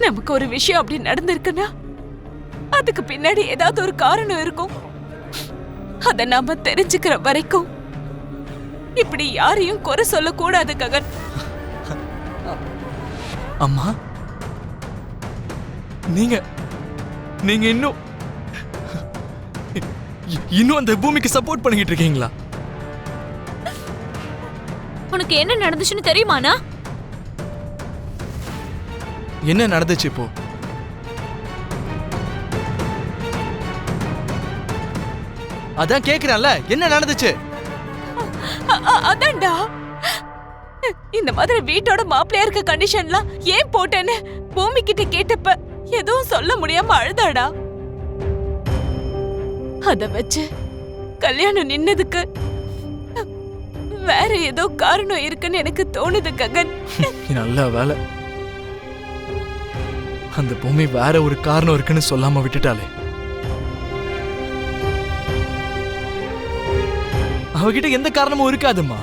நமக்கு ஒரு விஷயம் அப்படி நடந்திருக்குன்னா அதுக்கு பின்னாடி ஏதாவது ஒரு காரணம் இருக்கும். அத நாம தெரிஞ்சுக்கிற வரைக்கும் இப்படி யாரையும் குறை சொல்லக்கூடாது ககன். அம்மா, நீங்க நீங்க இன்னும் அந்த பூமிக்கு சப்போர்ட் பண்ணிக்கிட்டு இருக்கீங்களா? உனக்கு என்ன நடந்துச்சுன்னு தெரியுமாண்ணா? என்ன நடந்துச்சு இப்போ? அதான் கேக்குறேன்ல, என்ன நடந்துச்சு? அதான்டா, இந்த மாதிரி வீட்டோட மாப்பிள்ளையா இருக்க கண்டிஷன்லாம் ஏன் போட்டேன்னு பூமி கிட்ட கேட்டப்ப எதுவும் சொல்ல முடியாம அழுதாடா. அத வச்சு கல்யாணம் நின்னதுக்கு வேற ஏதோ காரணம் இருக்குன்னு எனக்கு தோணுது ககன். நல்ல வேலை, அந்த பூமி வேற ஒரு காரணம் இருக்குன்னு சொல்லாம விட்டுட்டாலே. அவகிட்ட எந்த காரணமும் இருக்காதுமா,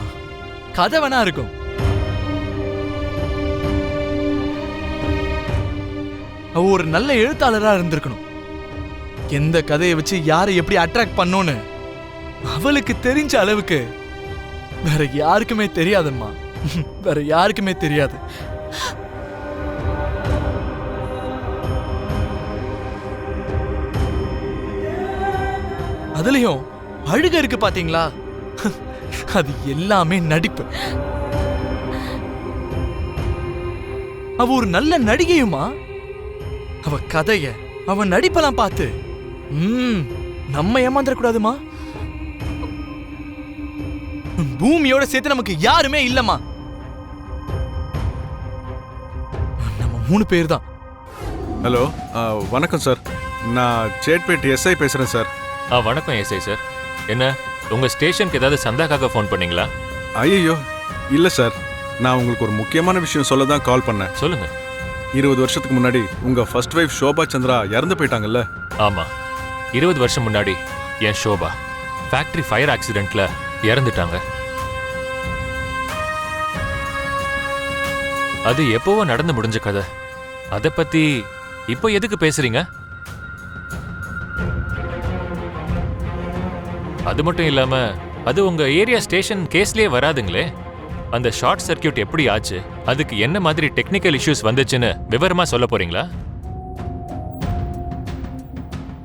கதை வேணா இருக்கும். அவ ஒரு நல்ல எழுத்தாளரா இருந்திருக்கணும். எந்த கதையை வச்சு யாரை எப்படி அட்ராக்ட் பண்ணோன்னு அவளுக்கு தெரிஞ்ச அளவுக்கு வேற யாருக்குமே தெரியாதும்மா, வேற யாருக்குமே தெரியாது. அதுலயும் அழுக இருக்கு பாத்தீங்களா, அது எல்லாமே நடிப்பு. அவ ஒரு நல்ல நடிகையுமா. அவ கதைய, அவ நடிப்பெல்லாம் பார்த்து நம்ம ஏமாந்துட கூடாதுமா. பூமியோட சேர்த்து நமக்கு யாருமே இல்லம்மா. நம்ம 3 பேர் தான். ஹலோ, வணக்கம் சார். நான் சேட்பேட் எஸ்ஐ பேசுறேன் சார். வணக்கம் எஸ்ஐ சார். என்ன, உங்க ஸ்டேஷனுக்கு ஏதாவது சந்தாக்காக ஃபோன் பண்ணீங்களா? ஐயோ இல்லை சார், நான் உங்களுக்கு ஒரு முக்கியமான விஷயம் சொல்ல தான் கால் பண்ணேன். சொல்லுங்க. 20 வருஷத்துக்கு முன்னாடி உங்க ஃபர்ஸ்ட் வைஃப் ஷோபா சந்திரா இறந்து போயிட்டாங்கல்ல? ஆமா, 20 வருஷம் முன்னாடி என் ஷோபா ஃபேக்டரி ஃபயர் ஆக்சிடென்ட்ல இறந்துட்டாங்க. அது எப்பவோ நடந்து முடிஞ்ச கதை. அதை பத்தி இப்போ எதுக்கு பேசுறீங்க? அது மட்டும் இல்லாம அது உங்க ஏரியா ஸ்டேஷன் கேஸ்லயே வராதுங்களே. அந்த ஷார்ட் சர்க்கியூட் எப்படி ஆச்சு, அதுக்கு என்ன மாதிரி டெக்னிக்கல் இஷ்யூஸ் வந்துச்சுன்னு விவரமா சொல்ல போறீங்களா?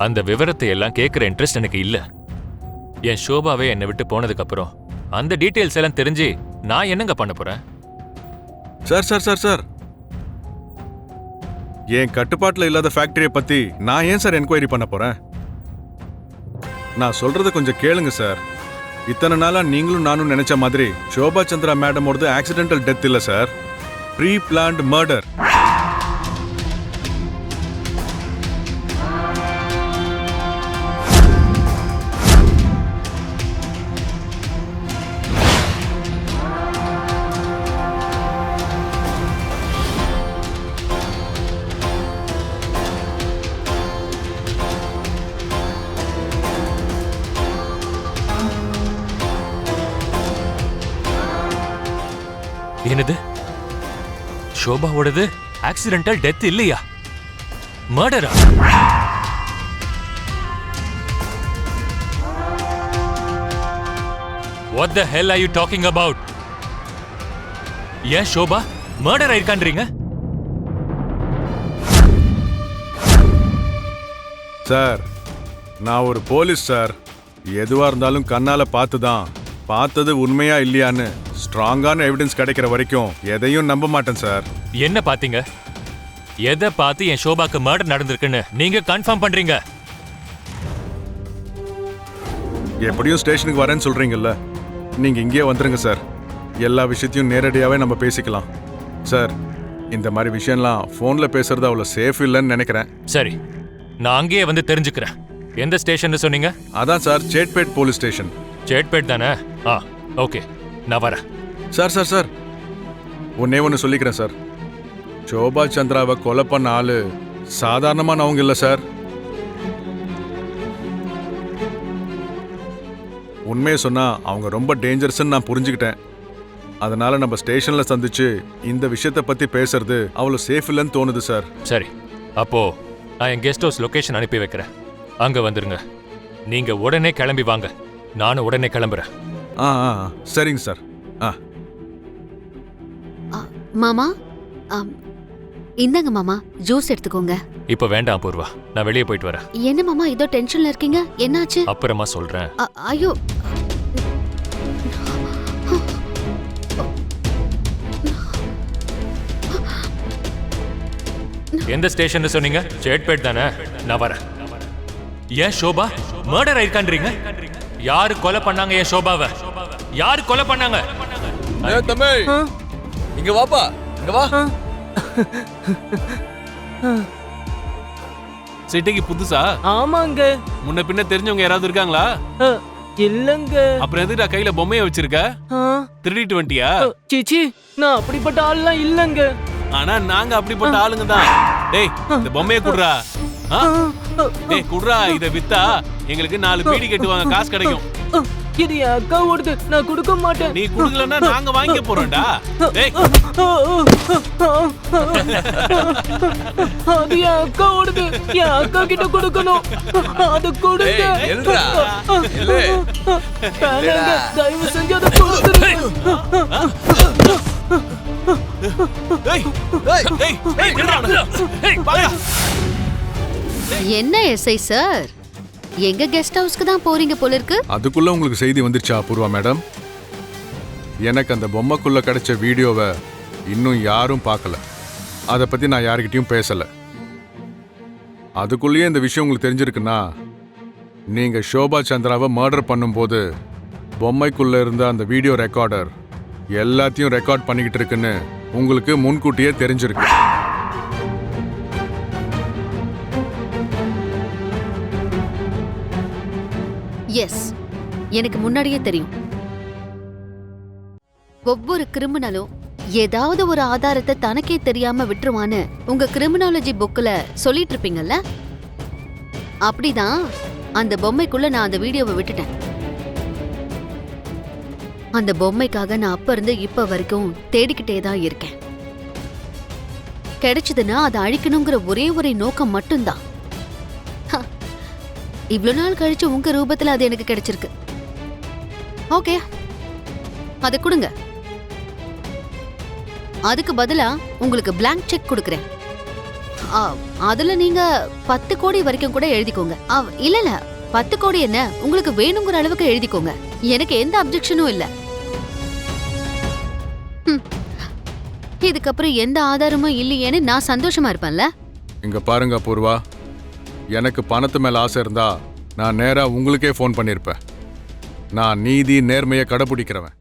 அந்த விவரத்தை எல்லாம் கேட்கிற இன்ட்ரெஸ்ட் எனக்கு இல்ல. என் ஷோபாவே என்னை விட்டு போனதுக்கு அப்புறம் அந்த டீடைல்ஸ் எல்லாம் தெரிஞ்சு நான் என்னங்க பண்ண போறேன்? சார் சார் சார் சார், என் கட்டுப்பாட்டில் இல்லாத ஃபேக்டரியை பத்தி நான் ஏன் சார் என்கொயரி பண்ண போறேன்? நான் சொல்றத கொஞ்சம் கேளுங்க சார். இத்தனை நாளா நீங்களும் நானும் நினைச்ச மாதிரி ஷோபா சந்திரா மேடமோடது ஆக்சிடென்டல் டெத் இல்ல சார், ப்ரீ பிளான்ட் மர்டர். என்னது, ஷோபாவோடது ஆக்சிடென்டல் டெத் இல்லையா, மர்டரா? What the hell are you talking about? ஏன் ஷோபா மர்டர் ஆயிருக்கான்றீங்க? சார், நான் ஒரு போலீஸ் சார். எதுவா இருந்தாலும் கண்ணால பார்த்துதான், பார்த்தது உண்மையா இல்லையான்னு ஸ்ட்ராங்கான எவிடன்ஸ் கிடைக்கிற வரைக்கும் எதையும் நம்ப மாட்டேன் சார். என்ன பாத்தீங்க? எதை பார்த்து என் ஷோபாக்கு மர்டர் நடந்திருக்குன்னு நீங்க கன்ஃபார்ம் பண்றீங்க? எப்படியும் ஸ்டேஷனுக்கு வரேன்னு சொல்றீங்கல்ல, நீங்க இங்கே வந்துருங்க சார். எல்லா விஷயத்தையும் நேரடியாவே நம்ம பேசிக்கலாம் சார். இந்த மாதிரி விஷயம்லாம் போன்ல பேசுறது அவ்வளவு சேஃப் இல்லைன்னு நினைக்கிறேன். சரி, நான் அங்கேயே வந்து தெரிஞ்சுக்கிறேன். எந்த ஸ்டேஷன் சொன்னீங்க? அதான் சார், சேட்பேட் போலீஸ் ஸ்டேஷன். சேட்பேட் தானே? ஓகே, நான் வரேன். சார் சார் சார், ஒன்னு சொல்லிக்கிறேன் சார். ஷோபா சந்திராவை கொலை பண்ண ஆளு சாதாரணமானவங்க இல்லை சார். உண்மையை சொன்னா அவங்க ரொம்ப டேஞ்சரஸ்ன்னு நான் புரிஞ்சுக்கிட்டேன். அதனால நம்ம ஸ்டேஷன்ல சந்திச்சு இந்த விஷயத்தை பத்தி பேசுறது அவ்வளவு சேஃப் இல்லைன்னு தோணுது சார். சரி, அப்போ நான் என் கெஸ்ட் ஹவுஸ் லொகேஷன் அனுப்பி வைக்கிறேன். அங்க வந்துருங்க. நீங்க உடனே கிளம்பி வாங்க. நானும் உடனே கிளம்புறேன். சரிங்க சார். மாமா இந்தாங்க மாமா, ஜூஸ் எடுத்துக்கோங்க. இப்ப வேண்டாம் அபூர்வா, நான் வெளியே போயிட்டு வரேன். என்ன மாமா இதோ டென்ஷன்ல இருக்கீங்க, என்னாச்சு? அப்புறமா சொல்றேன். ஐயோ, எந்த ஸ்டேஷன் சொன்னீங்க? சேட்பேட் தானே? நான் வரேன். ஏன் ஷோபா மர்டர் ஆயிருக்கான்றீங்க? யாரு கொலை பண்ணாங்க என் ஷோபாவை? யாரு கொலை பண்ணாங்க? தம்பி இங்க வாப்பா, இங்க வா. சிட்டிக்கு புதுசா? ஆமாங்க. முன்ன பின்ன தெரிஞ்சவங்க யாராவது இருக்காங்களா? இல்லங்க. அப்புறம் எதுடா கையில பொம்மைய வச்சிருக்க? திருடிட்டு வந்துட்டியா? சிச்சி, நான் அப்படிப்பட்ட ஆள்லாம் இல்லங்க. ஆனா நாங்க அப்படிப்பட்ட ஆளுங்க தான். டேய், இந்த பொம்மைய குடுறா. டேய் குடுறா, இத வித்தா எங்களுக்கு 4 பீடி கட்டுவாங்க, காசு கிடைக்கும். இது என் அக்கா ஓடுது, நான் கொடுக்க மாட்டேன். நீ குடுக்கலன்னா நாங்க வாங்கிக்க போறோம்டா. டேய், அது என் அக்கா ஓடுது, என் அக்கா கிட்ட கொடுக்கணும். அது கொடுங்க. வேணாங்க, தயவு செஞ்சு அதை கொடுத்துருங்க. டேய், டேய், டேய், நில்றா. டேய், வாடா. என்ன எஸ்ஐ சார், எங்க கெஸ்ட் ஹவுஸ்க்கு தான் போறீங்க போல இருக்கு. அதுக்குள்ள உங்களுக்கு செய்தி வந்துருச்சா அபூர்வா மேடம்? எனக்கு அந்த பொம்மைக்குள்ள கிடைச்ச வீடியோவை இன்னும் யாரும் பார்க்கல. அதை பத்தி நான் யாருக்கிட்டையும் பேசல. அதுக்குள்ளேயே இந்த விஷயம் உங்களுக்கு தெரிஞ்சிருக்குன்னா, நீங்க ஷோபா சந்திராவை மர்டர் பண்ணும்போது பொம்மைக்குள்ள இருந்த அந்த வீடியோ ரெக்கார்டர் எல்லாத்தையும் ரெக்கார்ட் பண்ணிக்கிட்டு இருக்குன்னு உங்களுக்கு முன்கூட்டியே தெரிஞ்சிருக்கு. எஸ், எனக்கு முன்னாடியே தெரியும். ஒவ்வொரு கிரிமினலும் ஏதாவது ஒரு ஆதாரத்தை தனக்கே தெரியாம விட்டுருவான்னு உங்க கிரிமினாலஜி புக்ல சொல்லிட்டு இருப்பீங்கல்ல, அப்படிதான் அந்த பொம்மைக்குள்ள நான் அந்த வீடியோவை விட்டுட்டேன். அந்த பொம்மைக்காக நான் அப்ப இருந்து இப்ப வரைக்கும் தேடிக்கிட்டே தான் இருக்கேன். கிடைச்சதுன்னா அதை அழிக்கணுங்கிற ஒரே ஒரு நோக்கம் மட்டும்தான். இவ்வளவு நாள் கழிச்சு உங்க ரூபத்துல அது எனக்கு கிடைச்சிருக்கு. ஓகே, அதை கொடுங்க. அதுக்கு பதிலா உங்களுக்கு blank செக் கொடுக்கறேன். அதுல நீங்க 10 கோடி வரைக்கும் கூட எழுதிக்கோங்க. இல்ல 10 கோடி என்ன, உங்களுக்கு வேணுங்கிற அளவுக்கு எழுதிக்கோங்க. எனக்கு எந்த அப்ஜெக்ஷனும் இல்ல. இதுக்கப்புறம் எந்த ஆதாரமும் இல்லையேன்னு நான் சந்தோஷமா இருப்பேன்ல. இங்க பாருங்க அபூர்வா, எனக்கு பணத்து மேல ஆசை இருந்தா நான் நேரா உங்களுக்கே ஃபோன் பண்ணியிருப்பேன். நான் நீதி நேர்மையை கடைபிடிக்கிறவன்.